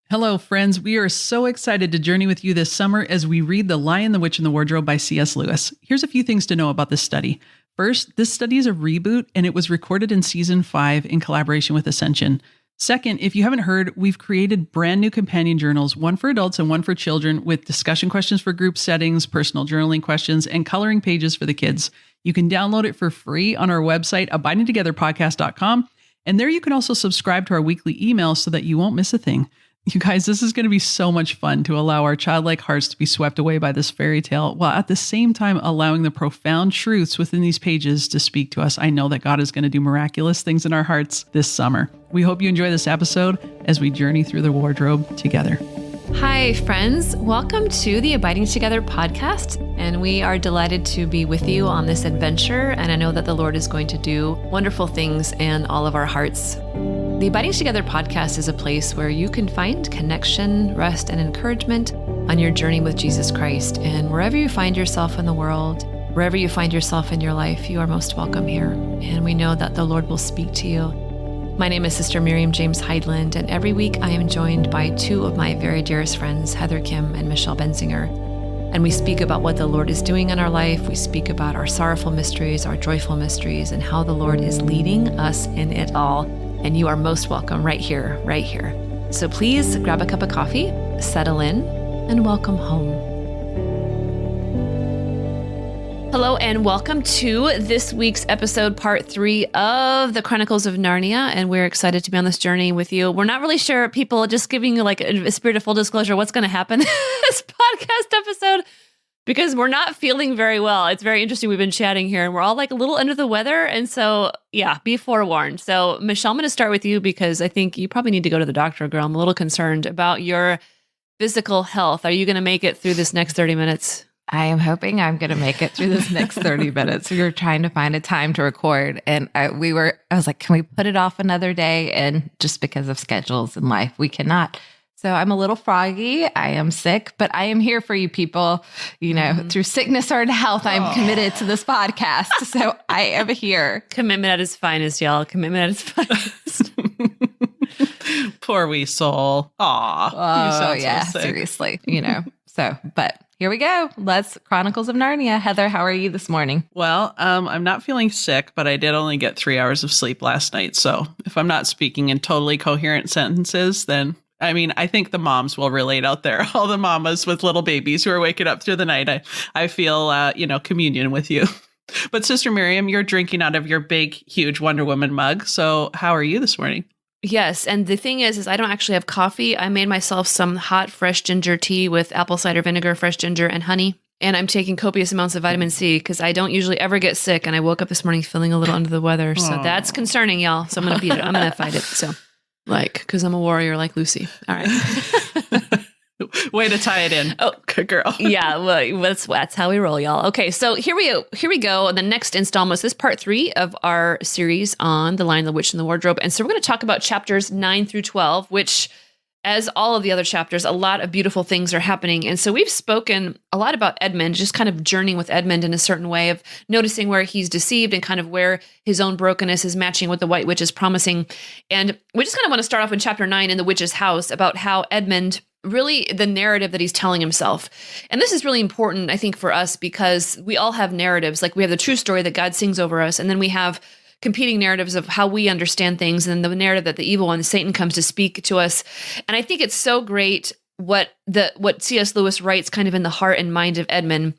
Hello, friends. We are so excited to journey with you this summer as we read The Lion, the Witch, and the Wardrobe by C.S. Lewis. Here's a few things to know about this study. First, this study is a reboot, and it was recorded in Season 5 in collaboration with Ascension. Second, if you haven't heard, we've created brand new companion journals, one for adults and one for children, with discussion questions for group settings, personal journaling questions, and coloring pages for the kids. You can download it for free on our website, abidingtogetherpodcast.com. And there you can also subscribe to our weekly emails so that you won't miss a thing. You guys, this is going to be so much fun to allow our childlike hearts to be swept away by this fairy tale, while at the same time allowing the profound truths within these pages to speak to us. I know that God is going to do miraculous things in our hearts this summer. We hope you enjoy this episode as we journey through the wardrobe together. Hi, friends. Welcome to the Abiding Together podcast. And we are delighted to be with you on this adventure. And I know that the Lord is going to do wonderful things in all of our hearts. The Abiding Together podcast is a place where you can find connection, rest, and encouragement on your journey with Jesus Christ. And wherever you find yourself in the world, wherever you find yourself in your life, you are most welcome here. And we know that the Lord will speak to you. My name is Sister Miriam James Heidland, and every week I am joined by two of my very dearest friends, Heather Kim and Michelle Benzinger. And we speak about what the Lord is doing in our life. We speak about our sorrowful mysteries, our joyful mysteries, and how the Lord is leading us in it all. And you are most welcome right here, right here. So please grab a cup of coffee, settle in, and welcome home. Hello, and welcome to this week's episode, part 3 of the Chronicles of Narnia. And we're excited to be on this journey with you. We're not really sure, people, just giving you like a spirit of full disclosure, what's going to happen in this podcast episode, because we're not feeling very well. It's very interesting. We've been chatting here and we're all like a little under the weather. And so, yeah, be forewarned. So, Michelle, I'm going to start with you because I think you probably need to go to the doctor, girl. I'm a little concerned about your physical health. Are you going to make it through this next 30 minutes? I am hoping I'm going to make it through this next 30 minutes. We were trying to find a time to record and I was like, can we put it off another day? And just because of schedules and life, we cannot. So I'm a little froggy. I am sick, but I am here for you people, through sickness or in health. I'm committed to this podcast. So I am here. Commitment at its finest, y'all. Commitment at its finest. Poor wee soul. Aw. Oh, yeah, so seriously, but here we go. Let's Chronicles of Narnia. Heather, how are you this morning? Well, I'm not feeling sick, but I did only get 3 hours of sleep last night. So if I'm not speaking in totally coherent sentences, then I think the moms will relate out there. All the mamas with little babies who are waking up through the night. I feel, communion with you. But Sister Miriam, you're drinking out of your big, huge Wonder Woman mug. So how are you this morning? Yes. And the thing is I don't actually have coffee. I made myself some hot, fresh ginger tea with apple cider vinegar, fresh ginger, and honey. And I'm taking copious amounts of vitamin C because I don't usually ever get sick. And I woke up this morning feeling a little under the weather. So that's concerning, y'all. So I'm going to beat it. I'm going to fight it. So because I'm a warrior like Lucy. All right. Way to tie it in. Oh, good girl. Yeah, well, that's how we roll, y'all. Okay, so here we go. The next installment is this part 3 of our series on The Lion, the Witch, and the Wardrobe. And so we're going to talk about chapters 9 through 12, which, as all of the other chapters, a lot of beautiful things are happening. And so we've spoken a lot about Edmund, just kind of journeying with Edmund in a certain way of noticing where he's deceived and kind of where his own brokenness is matching what the White Witch is promising. And we just kind of want to start off in chapter 9 in the witch's house about how Edmund, really the narrative that he's telling himself. And this is really important, I think, for us because we all have narratives. Like we have the true story that God sings over us, and then we have competing narratives of how we understand things, and then the narrative that the evil one, Satan, comes to speak to us. And I think it's so great what C.S. Lewis writes kind of in the heart and mind of Edmund,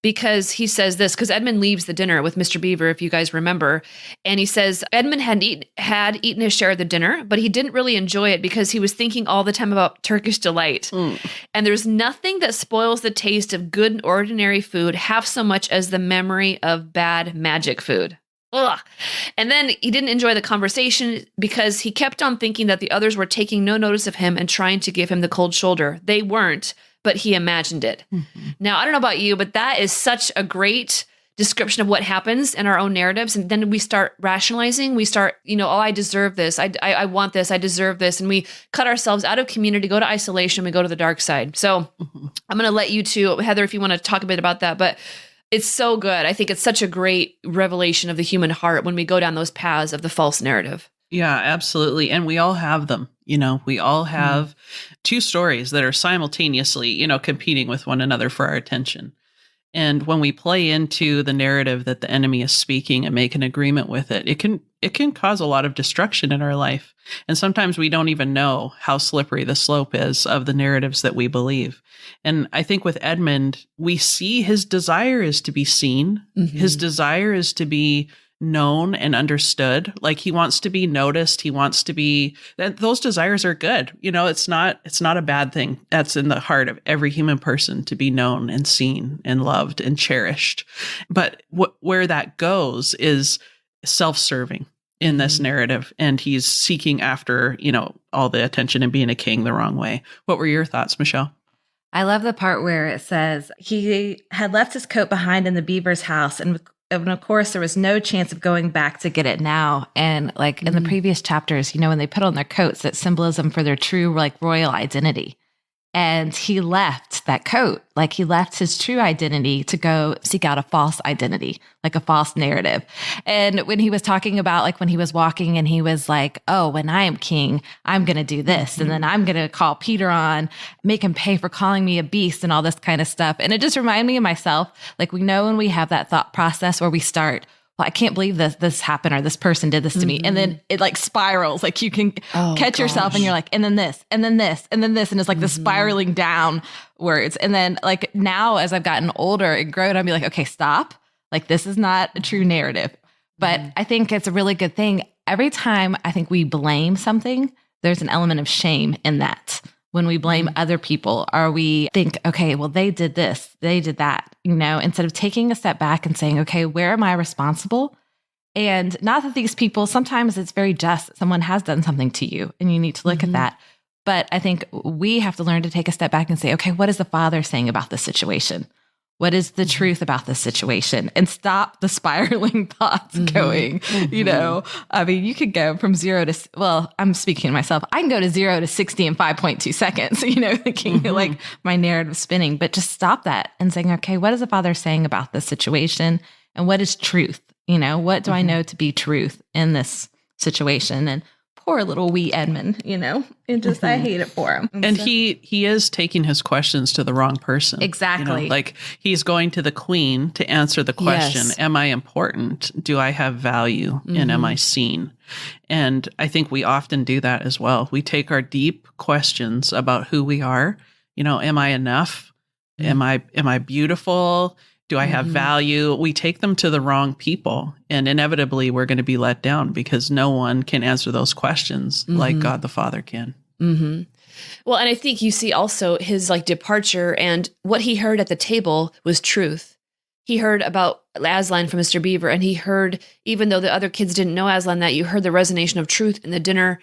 because he says this, because Edmund leaves the dinner with Mr. Beaver, if you guys remember, and he says Edmund had eaten his share of the dinner, but he didn't really enjoy it because he was thinking all the time about Turkish delight. And there's nothing that spoils the taste of good and ordinary food half so much as the memory of bad magic food. Ugh. And then he didn't enjoy the conversation because he kept on thinking that the others were taking no notice of him and trying to give him the cold shoulder. They weren't, but he imagined it. Mm-hmm. Now, I don't know about you, but that is such a great description of what happens in our own narratives. And then we start rationalizing. We start, I deserve this. I want this. I deserve this. And we cut ourselves out of community, go to isolation. We go to the dark side. So I'm going to let you two, Heather, if you want to talk a bit about that, but it's so good. I think it's such a great revelation of the human heart when we go down those paths of the false narrative. Yeah, absolutely. And we all have them. We all have two stories that are simultaneously, competing with one another for our attention. And when we play into the narrative that the enemy is speaking and make an agreement with it, it can cause a lot of destruction in our life. And sometimes we don't even know how slippery the slope is of the narratives that we believe. And I think with Edmund, we see his desire is to be seen. Mm-hmm. His desire is to be known and understood. Like he wants to be noticed. He wants to be, those desires are good. It's not a bad thing. That's in the heart of every human person, to be known and seen and loved and cherished. But where that goes is self-serving in this narrative. And he's seeking after, all the attention and being a king the wrong way. What were your thoughts, Michelle? I love the part where it says he had left his coat behind in the beaver's house, and of course, there was no chance of going back to get it now. And like in the previous chapters, when they put on their coats, that's symbolism for their true royal identity. And he left that coat, like he left his true identity to go seek out a false identity, like a false narrative. And when he was talking about when he was walking and he was like, oh, when I am king, I'm going to do this. And then I'm going to call Peter on, make him pay for calling me a beast and all this kind of stuff. And it just reminded me of myself. Like we know when we have that thought process where we start, well, I can't believe this happened or this person did this to me. And then it spirals, you can catch yourself and you're like, and then this, and then this, and then this. And it's the spiraling down words. And then now as I've gotten older and grown, I'll be like, okay, stop. This is not a true narrative. But I think it's a really good thing. Every time I think we blame something, there's an element of shame in that. When we blame other people, or we think, okay, well, they did this, they did that, instead of taking a step back and saying, okay, where am I responsible? And not that these people, sometimes it's very just that someone has done something to you and you need to look at that. But I think we have to learn to take a step back and say, okay, what is the Father saying about this situation? What is the truth about this situation? And stop the spiraling thoughts going, I mean, you could go from 0 to, well, I'm speaking to myself. I can go to 0 to 60 in 5.2 seconds, thinking my narrative spinning, but just stop that and saying, okay, what is the Father saying about this situation? And what is truth? What do I know to be truth in this situation? And poor little wee Edmund, and just, I hate it for him. And so, he is taking his questions to the wrong person. Exactly. He's going to the queen to answer the question, am I important? Do I have value? And am I seen? And I think we often do that as well. We take our deep questions about who we are. Am I enough? Am I beautiful? Do I have value? We take them to the wrong people, and inevitably we're going to be let down because no one can answer those questions like God the Father can. Well, and I think you see also his departure, and what he heard at the table was truth. He heard about Aslan from Mr. Beaver, and he heard, even though the other kids didn't know Aslan, that you heard the resonation of truth in the dinner.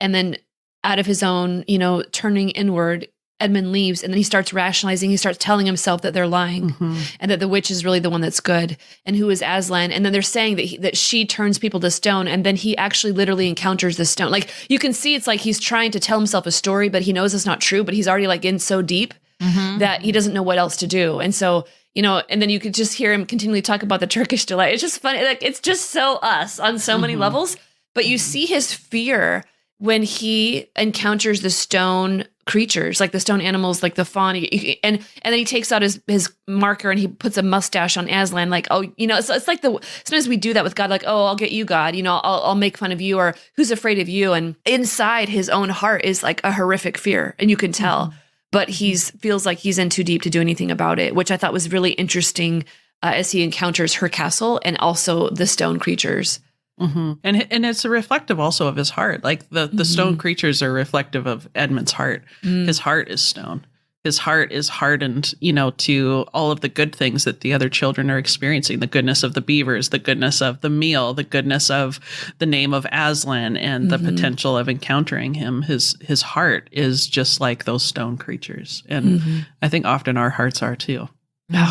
And then out of his own, turning inward, Edmund leaves, and then he starts rationalizing. He starts telling himself that they're lying and that the witch is really the one that's good, and who is Aslan. And then they're saying that she turns people to stone, and then he actually literally encounters the stone. You can see it's he's trying to tell himself a story, but he knows it's not true, but he's already in so deep that he doesn't know what else to do. And so, and then you could just hear him continually talk about the Turkish delight. It's just funny. It's just so us on so many levels, but you see his fear when he encounters the stone creatures, the stone animals, the fawn, and then he takes out his marker and he puts a mustache on Aslan, it's sometimes we do that with God, oh, I'll get you, God, I'll make fun of you, or who's afraid of you, and inside his own heart is a horrific fear, and you can tell, but feels like he's in too deep to do anything about it, which I thought was really interesting as he encounters her castle and also the stone creatures. And it's a reflective also of his heart. The stone creatures are reflective of Edmund's heart. His heart is stone. His heart is hardened, to all of the good things that the other children are experiencing. The goodness of the beavers, the goodness of the meal, the goodness of the name of Aslan, and the potential of encountering him. His heart is just like those stone creatures. And I think often our hearts are too.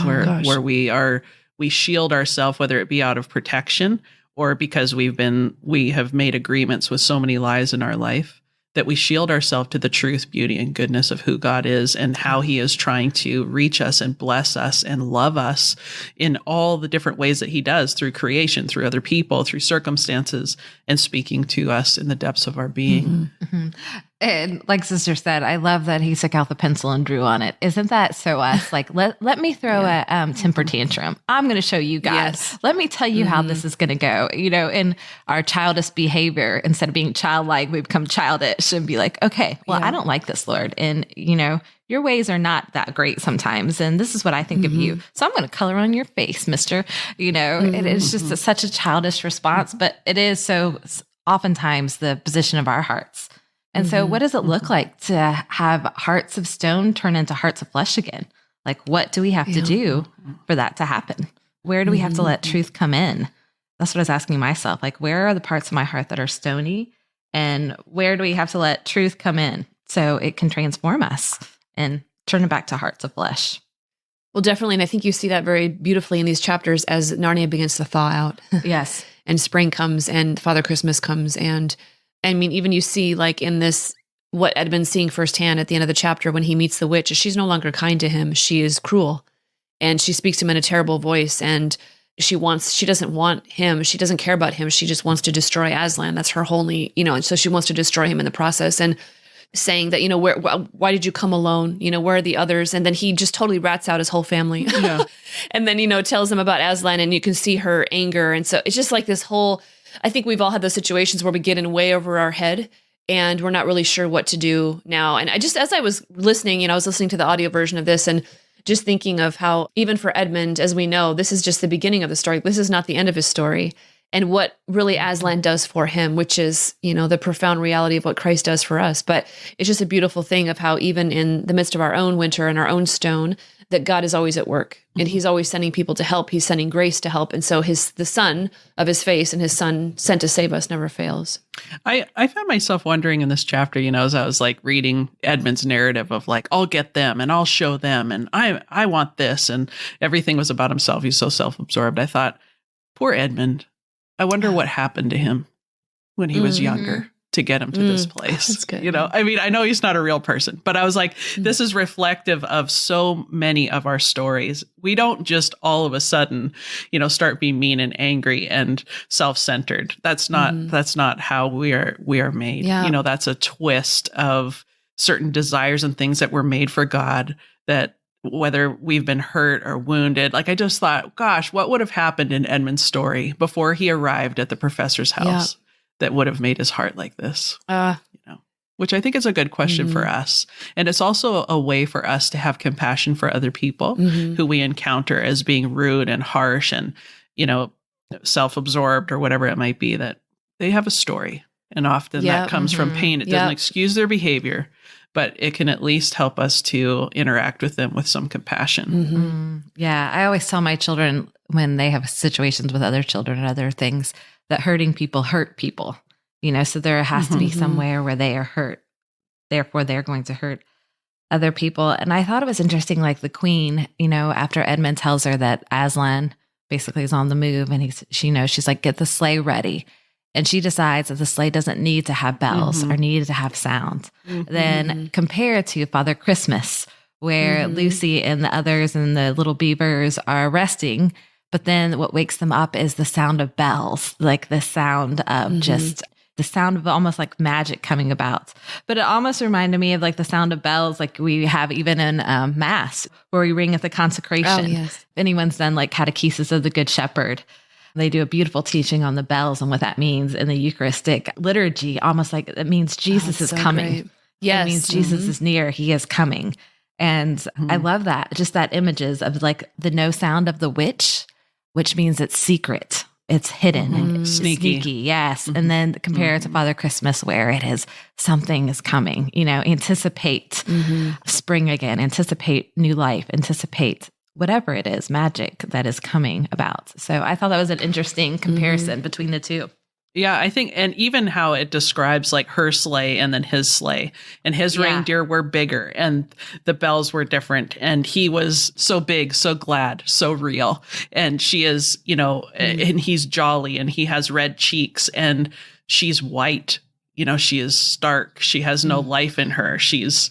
Where we shield ourselves, whether it be out of protection or because we have made agreements with so many lies in our life, that we shield ourselves to the truth, beauty, and goodness of who God is and how he is trying to reach us and bless us and love us in all the different ways that he does, through creation, through other people, through circumstances, and speaking to us in the depths of our being. And like Sister said, I love that he took out the pencil and drew on it. Isn't that so us? Like, let me throw a temper tantrum. I'm going to show you God. Yes. Let me tell you how this is going to go. In our childish behavior, instead of being childlike, we become childish and be like, okay, well, I don't like this, Lord. And, your ways are not that great sometimes. And this is what I think of you. So I'm going to color on your face, mister. It is just such a childish response, but it is so oftentimes the position of our hearts. And so what does it look like to have hearts of stone turn into hearts of flesh again? Like, what do we have to do for that to happen? Where do we have to let truth come in? That's what I was asking myself. Like, where are the parts of my heart that are stony? And where do we have to let truth come in so it can transform us and turn it back to hearts of flesh? Well, definitely. And I think you see that very beautifully in these chapters as Narnia begins to thaw out. Yes. And spring comes and Father Christmas comes. And I mean, even you see like in this, what Edmund's seeing firsthand at the end of the chapter when he meets the witch, is she's no longer kind to him. She is cruel and she speaks to him in a terrible voice. And she doesn't want him. She doesn't care about him. She just wants to destroy Aslan. That's her only, and so she wants to destroy him in the process. And saying that, why did you come alone? Where are the others? And then he just totally rats out his whole family. Yeah. And then, tells them about Aslan and you can see her anger. And so it's just like this whole, I think we've all had those situations where we get in way over our head and we're not really sure what to do now. And as I was listening, I was listening to the audio version of this and just thinking of how, even for Edmund, as we know, this is just the beginning of the story. This is not the end of his story. And what really Aslan does for him, which is, the profound reality of what Christ does for us. But it's just a beautiful thing of how even in the midst of our own winter and our own stone, that God is always at work and he's always sending people to help. He's sending grace to help. And so the son of his face and his son sent to save us never fails. I found myself wondering in this chapter, as I was like reading Edmund's narrative of like, I'll get them and I'll show them and I want this, and everything was about himself. He's so self-absorbed. I thought, poor Edmund. I wonder what happened to him when he was younger to get him to this place. That's good. I know he's not a real person, but I was like, this is reflective of so many of our stories. We don't just all of a sudden, start being mean and angry and self-centered. That's not how we are made. Yeah. That's a twist of certain desires and things that were made for God, that whether we've been hurt or wounded. Like, I just thought, gosh, what would have happened in Edmund's story before he arrived at the professor's house that would have made his heart like this? Which I think is a good question for us. And it's also a way for us to have compassion for other people who we encounter as being rude and harsh and, self-absorbed or whatever it might be, that they have a story. And often that comes from pain. It doesn't excuse their behavior, but it can at least help us to interact with them with some compassion. Yeah. I always tell my children when they have situations with other children and other things that hurting people hurt people, so there has to be somewhere where they are hurt. Therefore, they're going to hurt other people. And I thought it was interesting, like the queen, after Edmund tells her that Aslan basically is on the move and she's like, get the sleigh ready. And she decides that the sleigh doesn't need to have bells or need to have sound. Then compared to Father Christmas, where Lucy and the others and the little beavers are resting, but then what wakes them up is the sound of bells, like the sound of just the sound of almost like magic coming about. But it almost reminded me of like the sound of bells, like we have even in Mass, where we ring at the consecration. Oh, yes. If anyone's done like catechesis of the Good Shepherd, they do a beautiful teaching on the bells and what that means in the Eucharistic liturgy, almost like it means Jesus is coming. Great. Yes. It means Jesus is near. He is coming. And I love that. Just that images of like the no sound of the witch, which means it's secret. It's hidden and sneaky. Yes. And then compare it to Father Christmas, where it is something is coming, anticipate spring again, anticipate new life, anticipate whatever it is, magic that is coming about. So I thought that was an interesting comparison between the two. Yeah, I think, and even how it describes like her sleigh and then his sleigh, and his reindeer were bigger and the bells were different. And he was so big, so glad, so real. And she is, and he's jolly and he has red cheeks and she's white. She is stark. She has no life in her. She's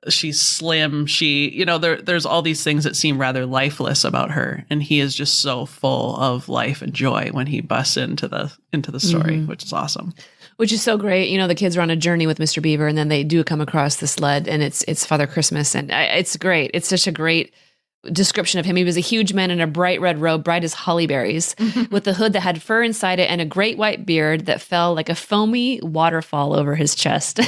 slim. There's all these things that seem rather lifeless about her. And he is just so full of life and joy when he busts into the story, which is awesome. Which is so great. The kids are on a journey with Mr. Beaver, and then they do come across the sled, and it's Father Christmas, and it's great. It's such a great description of him. He was a huge man in a bright red robe, bright as holly berries, with a hood that had fur inside it and a great white beard that fell like a foamy waterfall over his chest,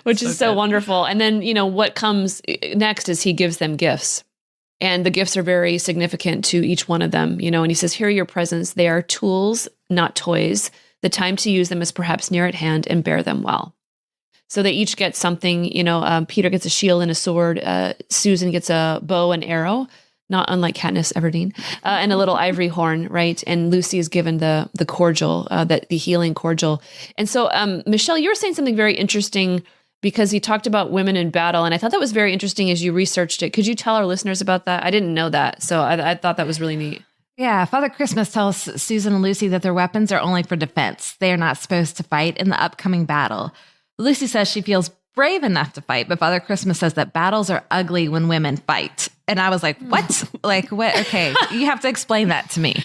which is so wonderful. And then, what comes next is he gives them gifts. And the gifts are very significant to each one of them, and he says, here are your presents. They are tools, not toys. The time to use them is perhaps near at hand, and bear them well. So they each get something, Peter gets a shield and a sword. Susan gets a bow and arrow, not unlike Katniss Everdeen, and a little ivory horn, right? And Lucy is given the cordial, the healing cordial. And so, Michelle, you were saying something very interesting because he talked about women in battle. And I thought that was very interesting as you researched it. Could you tell our listeners about that? I didn't know that. So I thought that was really neat. Yeah, Father Christmas tells Susan and Lucy that their weapons are only for defense. They are not supposed to fight in the upcoming battle. Lucy says she feels brave enough to fight, but Father Christmas says that battles are ugly when women fight. And I was like, what? What? Okay, you have to explain that to me.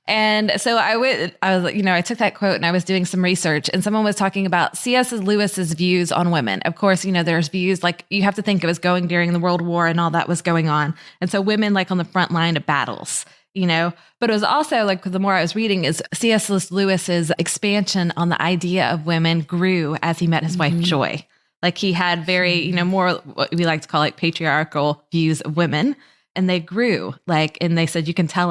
And so I took that quote and I was doing some research, and someone was talking about C.S. Lewis's views on women. Of course, there's views like you have to think it was going during the World War and all that was going on. And so women on the front line of battles. But it was also the more I was reading is C.S. Lewis's expansion on the idea of women grew as he met his wife, Joy. He had very, more what we like to call patriarchal views of women, and they grew and they said, you can tell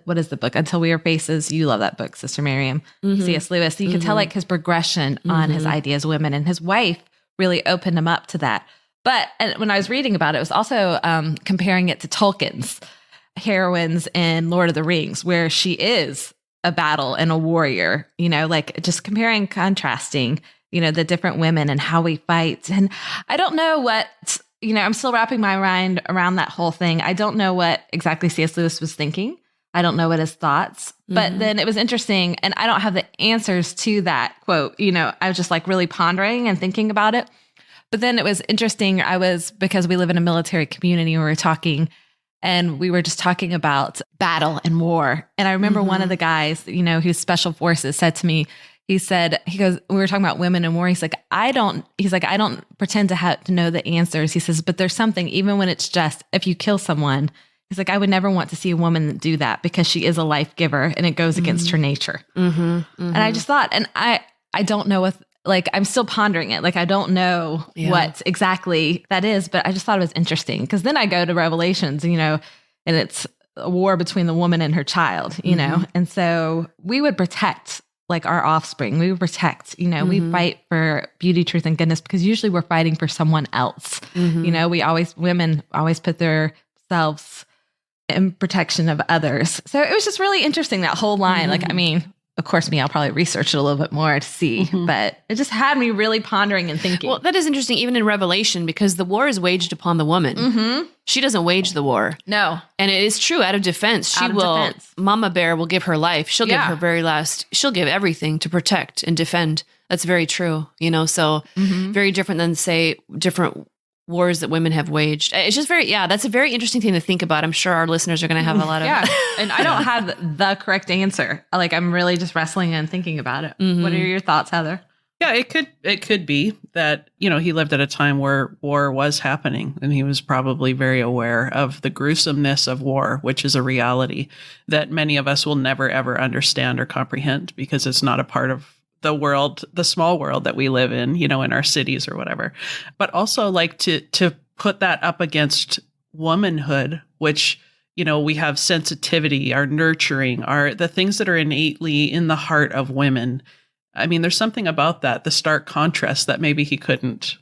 what is the book? Until We Are Faces. You love that book, Sister Miriam, C.S. Lewis. So you can tell his progression on his ideas of women, and his wife really opened him up to that. But when I was reading about it, it was also comparing it to Tolkien's heroines in Lord of the Rings, where she is a battle and a warrior, just comparing, contrasting, the different women and how we fight. And I don't know what, I'm still wrapping my mind around that whole thing. I don't know what exactly C.S. Lewis was thinking. I don't know what his thoughts, but then it was interesting. And I don't have the answers to that quote. I was just really pondering and thinking about it. But then it was interesting. Because we live in a military community, we were talking. And we were just talking about battle and war. And I remember one of the guys, who's special forces said to me, he goes, we were talking about women in war. He's like, I don't pretend to know the answers. He says, but there's something, even when it's just, if you kill someone, he's like, I would never want to see a woman do that because she is a life giver and it goes against her nature. And I just thought, and I don't know if, I'm still pondering it. I don't know what exactly that is, but I just thought it was interesting because then I go to Revelations, and it's a war between the woman and her child, and so we would protect our offspring. We would protect, we fight for beauty, truth, and goodness because usually we're fighting for someone else. Women always put themselves in protection of others. So it was just really interesting, that whole line. Of course, I'll probably research it a little bit more to see, but it just had me really pondering and thinking. Well, that is interesting, even in Revelation, because the war is waged upon the woman. She doesn't wage the war. No. And it is true, out of defense. Mama Bear will give her life. She'll give her very last, she'll give everything to protect and defend. That's very true, so very different than, say, different wars that women have waged. It's just that's a very interesting thing to think about. I'm sure our listeners are going to have a lot of... And I don't have the correct answer. I'm really just wrestling and thinking about it. What are your thoughts, Heather? Yeah, it could be that, he lived at a time where war was happening and he was probably very aware of the gruesomeness of war, which is a reality that many of us will never, ever understand or comprehend because it's not a part of the world, the small world that we live in, in our cities or whatever. But also to put that up against womanhood, which, we have sensitivity, our nurturing, the things that are innately in the heart of women. I mean, there's something about that, the stark contrast that maybe he couldn't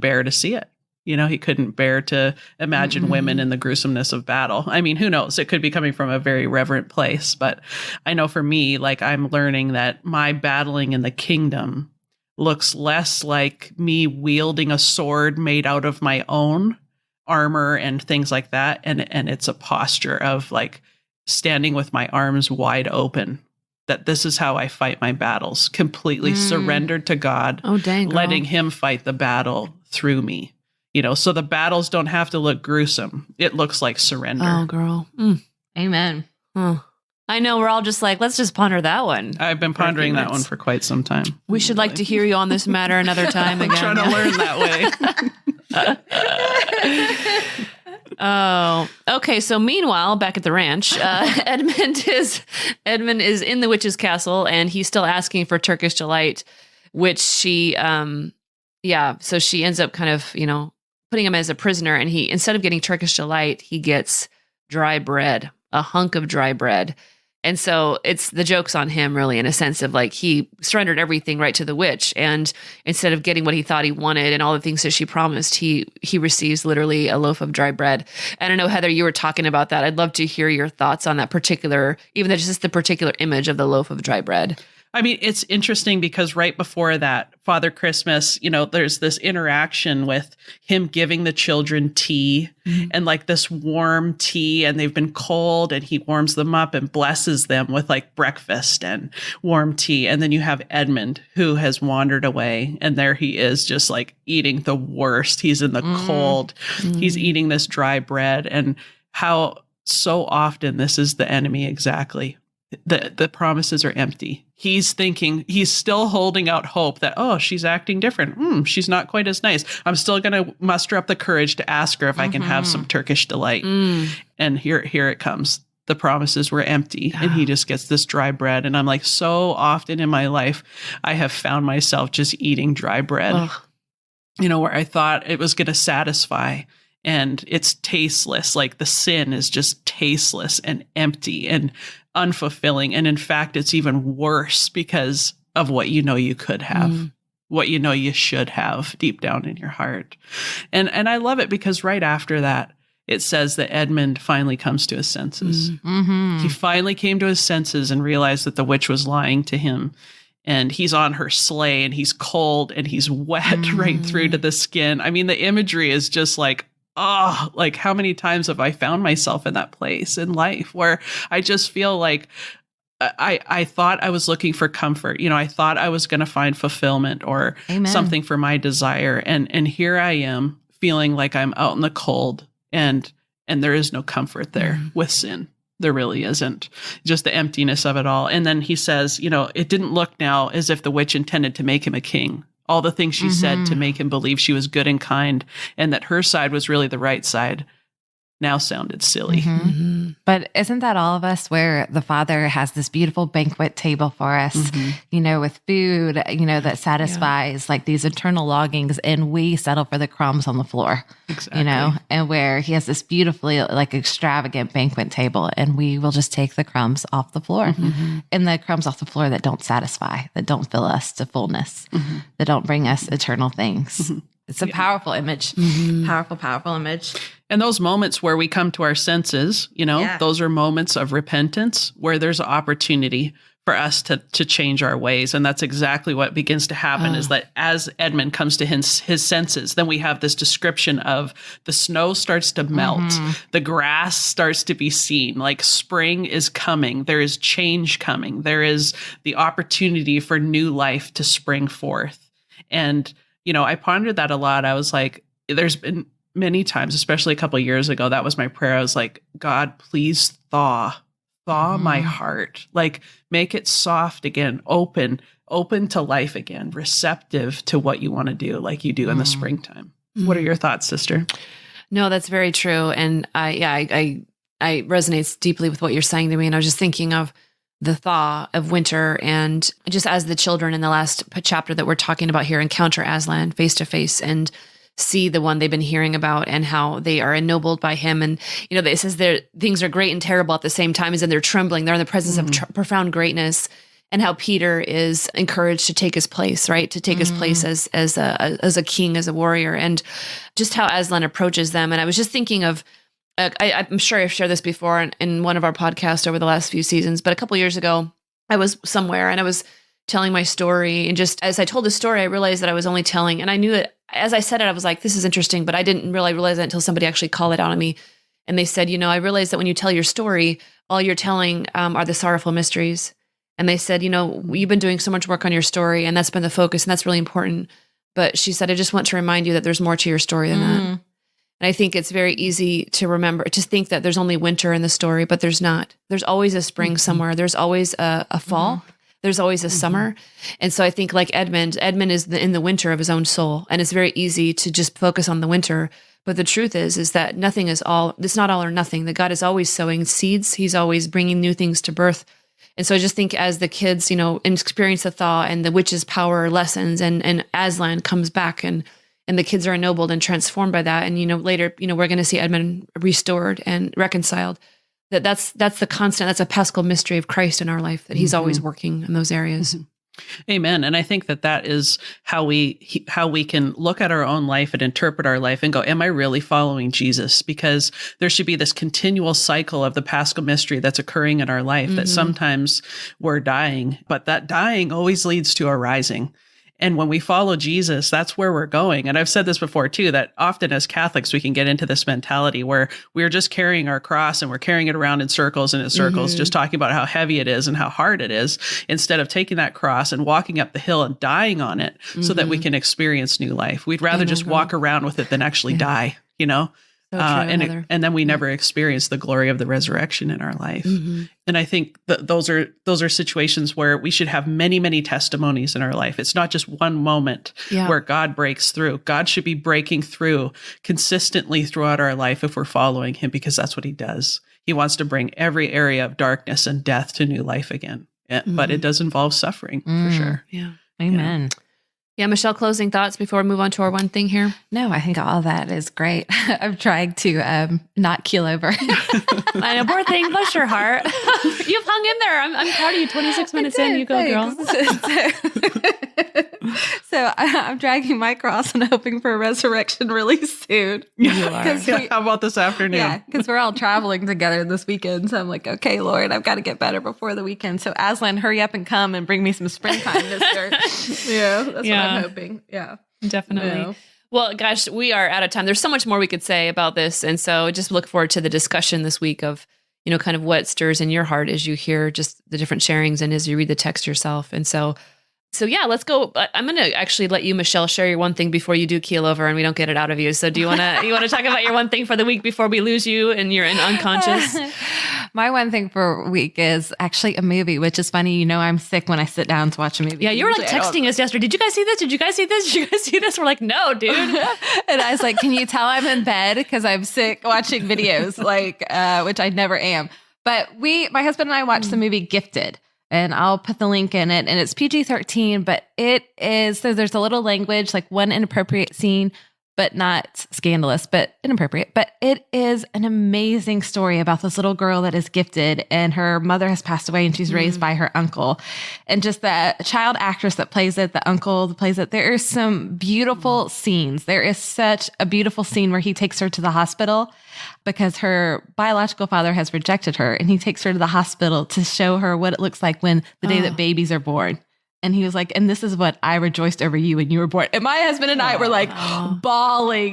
bear to see it. He couldn't bear to imagine women in the gruesomeness of battle. I mean, who knows? It could be coming from a very reverent place. But I know for me, I'm learning that my battling in the kingdom looks less like me wielding a sword made out of my own armor and things like that. And it's a posture of standing with my arms wide open, that this is how I fight my battles, completely surrendered to God, letting him fight the battle through me. So the battles don't have to look gruesome. It looks like surrender. Oh, girl. Amen. Oh. I know we're all just like, let's just ponder that one. I've been pondering that one for quite some time. We should like to hear you on this matter another time again. I'm trying to learn that way. Oh, okay. So meanwhile, back at the ranch, Edmund is in the witch's castle, and he's still asking for Turkish delight, which she, so she ends up kind of, putting him as a prisoner, and he, instead of getting Turkish delight, he gets dry bread, a hunk of dry bread. And so it's the joke's on him, really, in a sense of like he surrendered everything right to the witch, and instead of getting what he thought he wanted and all the things that she promised, he receives literally a loaf of dry bread. And I know, Heather, you were talking about that. I'd love to hear your thoughts on that particular, even just the particular image of the loaf of dry bread. I mean, it's interesting because right before that, Father Christmas, there's this interaction with him giving the children tea and like this warm tea, and they've been cold, and he warms them up and blesses them with like breakfast and warm tea. And then you have Edmund, who has wandered away, and there he is just like eating the worst. He's in the cold. He's eating this dry bread, and how so often this is the enemy exactly. The promises are empty. He's thinking, he's still holding out hope that, oh, she's acting different. She's not quite as nice. I'm still going to muster up the courage to ask her if I can have some Turkish delight. And here it comes. The promises were empty, and he just gets this dry bread. And I'm like, so often in my life, I have found myself just eating dry bread, where I thought it was going to satisfy. And it's tasteless. Like the sin is just tasteless and empty and unfulfilling. And in fact, it's even worse because of what you could have, what you should have deep down in your heart. And I love it because right after that, it says that Edmund finally comes to his senses. He finally came to his senses and realized that the witch was lying to him. And he's on her sleigh, and he's cold, and he's wet right through to the skin. I mean, the imagery is just like, like how many times have I found myself in that place in life where I just feel like I thought I was looking for comfort. I thought I was going to find fulfillment or something for my desire. And here I am feeling like I'm out in the cold, and there is no comfort there with sin. There really isn't. Just the emptiness of it all. And then he says, it didn't look now as if the witch intended to make him a king. All the things she said to make him believe she was good and kind, and that her side was really the right side, now sounded silly. But isn't that all of us, where the Father has this beautiful banquet table for us, with food, that satisfies like these eternal longings, and we settle for the crumbs on the floor, and where he has this beautifully like extravagant banquet table, and we will just take the crumbs off the floor, and the crumbs off the floor that don't satisfy, that don't fill us to fullness, that don't bring us eternal things. It's a powerful image, powerful image. And those moments where we come to our senses, those are moments of repentance where there's an opportunity for us to change our ways. And that's exactly what begins to happen is that as Edmund comes to his senses, then we have this description of the snow starts to melt. The grass starts to be seen, like spring is coming. There is change coming. There is the opportunity for new life to spring forth. And, I pondered that a lot. I was like, there's been many times, especially a couple of years ago, that was my prayer. I was like, God, please thaw my heart, like make it soft again, open to life again, receptive to what you want to do, like you do in the springtime. What are your thoughts, sister? No, that's very true. And I resonates deeply with what you're saying to me. And I was just thinking of the thaw of winter, and just as the children in the last chapter that we're talking about here encounter Aslan face to face and see the one they've been hearing about, and how they are ennobled by him. And, it says things are great and terrible at the same time, as in they're trembling. They're in the presence of profound greatness, and how Peter is encouraged to take his place, right? To take his place as a king, as a warrior, and just how Aslan approaches them. And I was just thinking of, I'm sure I've shared this before in one of our podcasts over the last few seasons, but a couple years ago, I was somewhere and I was telling my story. And just as I told the story, I realized that I was only telling, and I knew that as I said it, I was like, this is interesting, but I didn't really realize that until somebody actually called it out on me. And they said, I realized that when you tell your story, all you're telling are the sorrowful mysteries. And they said, you've been doing so much work on your story, and that's been the focus, and that's really important. But she said, I just want to remind you that there's more to your story than that. And I think it's very easy to remember, to think that there's only winter in the story, but there's not. There's always a spring somewhere. There's always a fall. There's always a summer. And so I think like Edmund is in the winter of his own soul. And it's very easy to just focus on the winter. But the truth is that nothing is it's not all or nothing. That God is always sowing seeds. He's always bringing new things to birth. And so I just think as the kids, experience the thaw and the witch's power lessens and Aslan comes back and the kids are ennobled and transformed by that. And, later, we're going to see Edmund restored and reconciled. That's the constant, that's a paschal mystery of Christ in our life, that he's always working in those areas. Amen. And I think that is how we can look at our own life and interpret our life and go, am I really following Jesus? Because there should be this continual cycle of the paschal mystery that's occurring in our life, that sometimes we're dying, but that dying always leads to a rising. And when we follow Jesus, that's where we're going. And I've said this before too, that often as Catholics, we can get into this mentality where we're just carrying our cross and we're carrying it around in circles and in circles, just talking about how heavy it is and how hard it is, instead of taking that cross and walking up the hill and dying on it so that we can experience new life. We'd rather just walk around with it than actually die, So true, and then we never experience the glory of the resurrection in our life. And I think those are situations where we should have many, many testimonies in our life. It's not just one moment where God breaks through. God should be breaking through consistently throughout our life if we're following him, because that's what he does. He wants to bring every area of darkness and death to new life again. But it does involve suffering for sure. Yeah. Amen. Yeah, Michelle, closing thoughts before we move on to our one thing here? No, I think all that is great. I'm trying to not keel over. I know, poor thing, bless your heart. You've hung in there. I'm proud of you. 26 minutes in, you go, girl. So I'm dragging my cross and hoping for a resurrection really soon. You are. How about this afternoon? Yeah, because we're all traveling together this weekend. So I'm like, okay, Lord, I've got to get better before the weekend. So Aslan, hurry up and come and bring me some springtime this year. That's what I'm hoping. Yeah, definitely. Yeah. Well, gosh, we are out of time. There's so much more we could say about this. And so just look forward to the discussion this week of, kind of what stirs in your heart as you hear just the different sharings and as you read the text yourself. And so yeah, let's go. I'm going to actually let you, Michelle, share your one thing before you do keel over and we don't get it out of you. So do you want to talk about your one thing for the week before we lose you and you're in unconscious? My one thing for week is actually a movie, which is funny. I'm sick when I sit down to watch a movie. Yeah, you were like texting us yesterday. Did you guys see this? Did you guys see this? Did you guys see this? We're like, no, dude. And I was like, can you tell I'm in bed because I'm sick watching videos, which I never am. But my husband and I watched the movie Gifted. And I'll put the link in it. And it's PG-13, but it is, so there's a little language, like one inappropriate scene, but not scandalous, but inappropriate. But it is an amazing story about this little girl that is gifted and her mother has passed away and she's raised by her uncle. And just the child actress that plays it, the uncle that plays it, there are some beautiful scenes. There is such a beautiful scene where he takes her to the hospital because her biological father has rejected her, and he takes her to the hospital to show her what it looks like when the day that babies are born. And he was like, and this is what I rejoiced over you when you were born. And my husband and I were like bawling,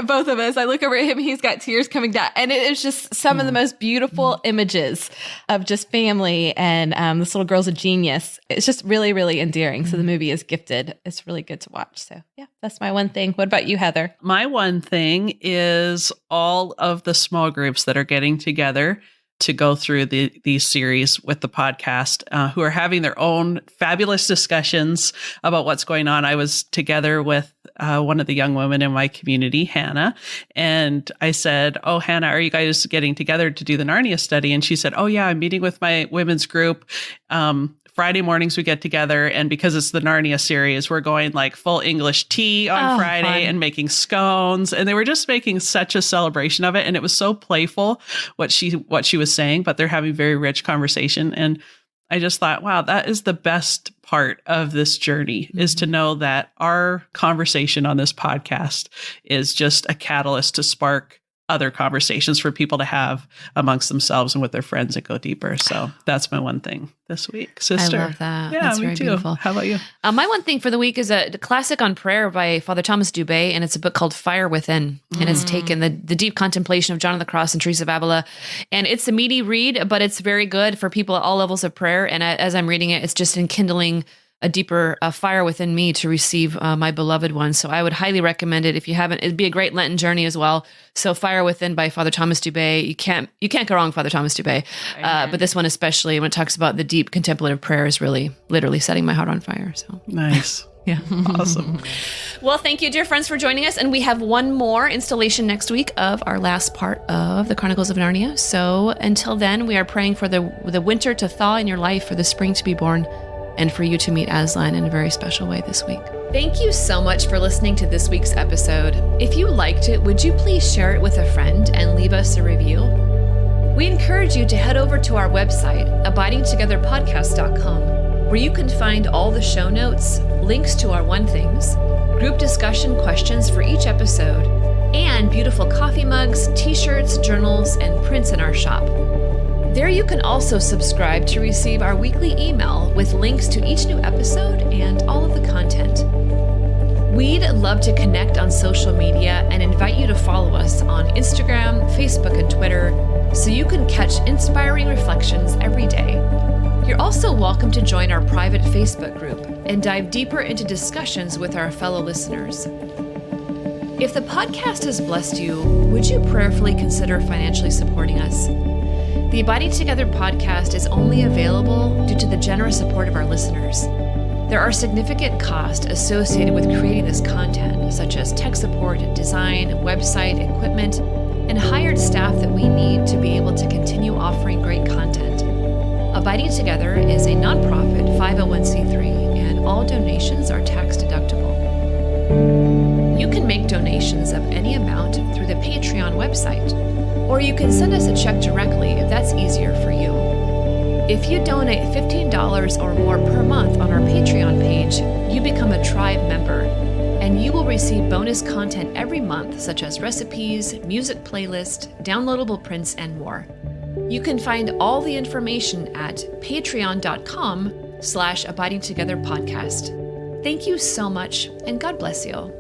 both of us. I look over at him, he's got tears coming down. And it is just some of the most beautiful images of just family. And this little girl's a genius. It's just really, really endearing. So the movie is Gifted. It's really good to watch. So yeah, that's my one thing. What about you, Heather? My one thing is all of the small groups that are getting together to go through these series with the podcast, who are having their own fabulous discussions about what's going on. I was together with one of the young women in my community, Hannah, and I said, "Oh, Hannah, are you guys getting together to do the Narnia study?" And she said, "Oh yeah, I'm meeting with my women's group. Friday mornings we get together, and because it's the Narnia series, we're going like full English tea on Friday fun. And making scones." And they were just making such a celebration of it. And it was so playful what she was saying, but they're having very rich conversation. And I just thought, wow, that is the best part of this journey, is to know that our conversation on this podcast is just a catalyst to spark other conversations for people to have amongst themselves and with their friends and go deeper. So that's my one thing this week, sister. I love that. Yeah, that's me very too. Beautiful. How about you? My one thing for the week is a classic on prayer by Father Thomas Dubé, and it's a book called Fire Within, and it's taken the deep contemplation of John of the Cross and Teresa of Avila, and it's a meaty read, but it's very good for people at all levels of prayer. And as I'm reading it, it's just enkindling a deeper fire within me to receive my beloved one. So I would highly recommend it if you haven't. It'd be a great Lenten journey as well. So Fire Within by Father Thomas Dubay. You can't go wrong with Father Thomas Dubay. But this one especially, when it talks about the deep contemplative prayer, is really literally setting my heart on fire. So Nice. yeah. Awesome. Well, thank you, dear friends, for joining us. And we have one more installation next week of our last part of the Chronicles of Narnia. So until then, we are praying for the winter to thaw in your life, for the spring to be born, and for you to meet Aslan in a very special way this week. Thank you so much for listening to this week's episode. If you liked it, would you please share it with a friend and leave us a review? We encourage you to head over to our website, abidingtogetherpodcast.com, where you can find all the show notes, links to our One Things, group discussion questions for each episode, and beautiful coffee mugs, t-shirts, journals, and prints in our shop. There you can also subscribe to receive our weekly email with links to each new episode and all of the content. We'd love to connect on social media and invite you to follow us on Instagram, Facebook, and Twitter so you can catch inspiring reflections every day. You're also welcome to join our private Facebook group and dive deeper into discussions with our fellow listeners. If the podcast has blessed you, would you prayerfully consider financially supporting us? The Abiding Together podcast is only available due to the generous support of our listeners. There are significant costs associated with creating this content, such as tech support, design, website, equipment, and hired staff that we need to be able to continue offering great content. Abiding Together is a nonprofit 501c3, and all donations are tax deductible. You can make donations of any amount through the Patreon website, or you can send us a check directly if that's easier for you. If you donate $15 or more per month on our Patreon page, you become a tribe member, and you will receive bonus content every month, such as recipes, music playlist, downloadable prints, and more. You can find all the information at patreon.com/abidingtogetherpodcast. Thank you so much, and God bless you.